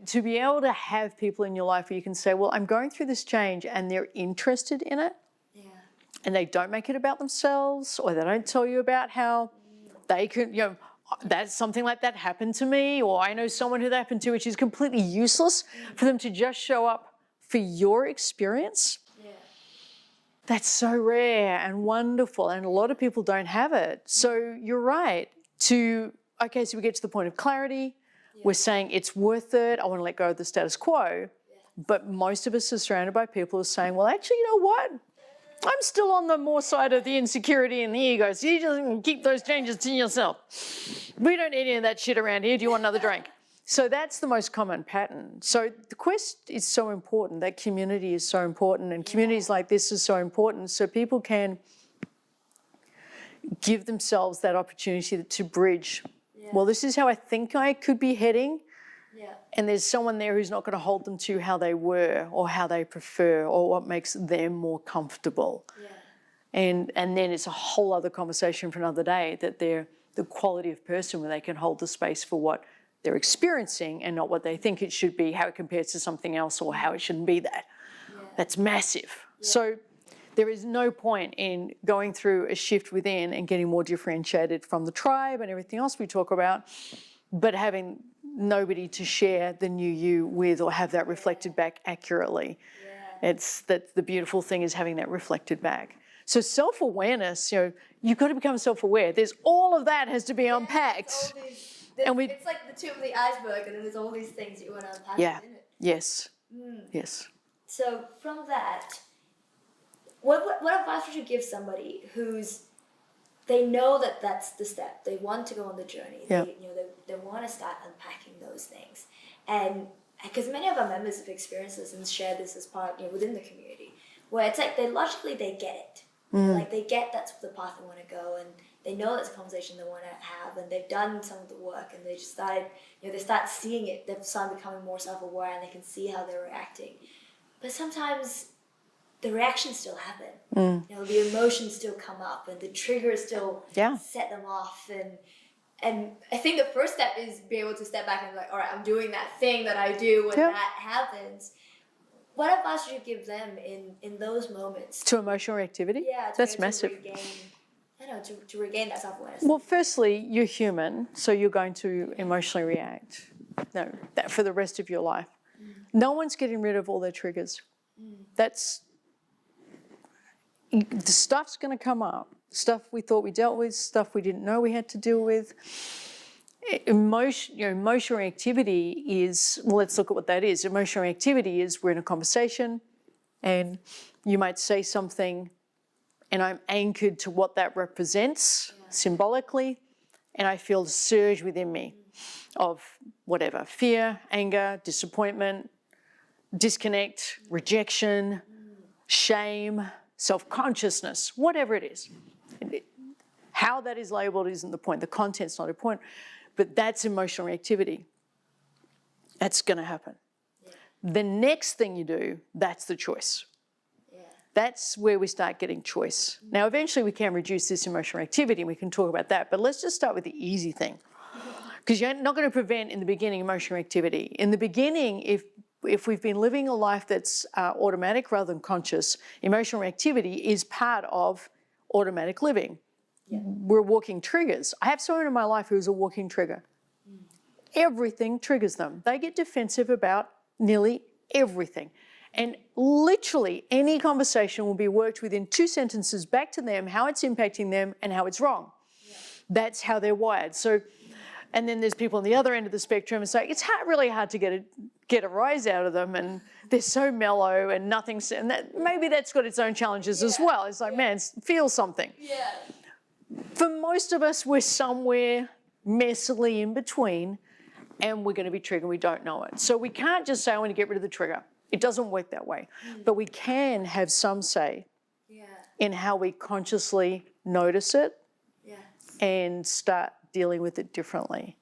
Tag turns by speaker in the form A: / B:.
A: to be able to have people in your life where you can say, well, I'm going through this change, and they're interested in it, and they don't make it about themselves, or they don't tell you about how they can, that's something like that happened to me, or I know someone who that happened to, which is completely useless for them to just show up for your experience. That's so rare and wonderful, and a lot of people don't have it. So you're right okay, so we get to the point of clarity. We're saying it's worth it. I want to let go of the status quo. But most of us are surrounded by people who are saying, well, actually, you know what? I'm still on the more side of the insecurity and the ego. So you just keep those changes to yourself. We don't need any of that shit around here. Do you want another drink? So that's the most common pattern. So the quest is so important. That community is so important. And communities like this is so important. So people can give themselves that opportunity to bridge. Well, this is how I think I could be heading. And there's someone there who's not going to hold them to how they were or how they prefer or what makes them more comfortable. And then it's a whole other conversation for another day, that they're the quality of person where they can hold the space for what they're experiencing and not what they think it should be, how it compares to something else or how it shouldn't be that. That's massive. So there is no point in going through a shift within and getting more differentiated from the tribe and everything else we talk about, but having nobody to share the new you with or have that reflected back accurately. It's that the beautiful thing is having that reflected back. So self-awareness, you've got to become self-aware. There's all of that has to be unpacked.
B: It's like the tip of the iceberg, and then there's all these things that you want to unpack within it.
A: Yes. Yes.
B: So from that, what advice would you give somebody they know that that's the step, they want to go on the journey, they want to start unpacking those things, and because many of our members have experienced this and share this as part within the community, where it's like they get it, like they get that's the path they want to go, and they know that's a conversation they want to have, and they've done some of the work, and they just started, they start seeing it, they've started becoming more self-aware, and they can see how they're reacting. But sometimes the reactions still happen. The emotions still come up, and the triggers still set them off. And I think the first step is be able to step back and be like, all right, I'm doing that thing that I do when that happens. What advice would you give them in those moments?
A: To emotional reactivity?
B: Yeah,
A: that's massive.
B: To regain that self-awareness.
A: Well, firstly, you're human, so you're going to emotionally react. No, that for the rest of your life. No one's getting rid of all their triggers. The stuff's going to come up. Stuff we thought we dealt with, stuff we didn't know we had to deal with. Emotional reactivity is, well, let's look at what that is. Emotional reactivity is we're in a conversation and you might say something and I'm anchored to what that represents symbolically, and I feel the surge within me of whatever, fear, anger, disappointment, disconnect, rejection, shame, self-consciousness, whatever it is. How that is labelled isn't the point. The content's not a point. But that's emotional reactivity. That's going to happen. The next thing you do, that's the choice. That's where we start getting choice. Now, eventually we can reduce this emotional activity and we can talk about that. But let's just start with the easy thing. Because you're not going to prevent in the beginning emotional activity. In the beginning, if we've been living a life that's automatic rather than conscious, emotional reactivity is part of automatic living. We're walking triggers. I have someone in my life who's a walking trigger. Everything triggers them. They get defensive about nearly everything. And literally any conversation will be worked within 2 sentences back to them, how it's impacting them and how it's wrong. That's how they're wired. So, and then there's people on the other end of the spectrum. It's like, it's really hard to get a rise out of them, and they're so mellow and nothing's, and maybe that's got its own challenges as well. It's like, man, feel something. For most of us, we're somewhere messily in between, and we're going to be triggered and we don't know it. So we can't just say, I want to get rid of the trigger. It doesn't work that way. But we can have some say in how we consciously notice it and start dealing with it differently.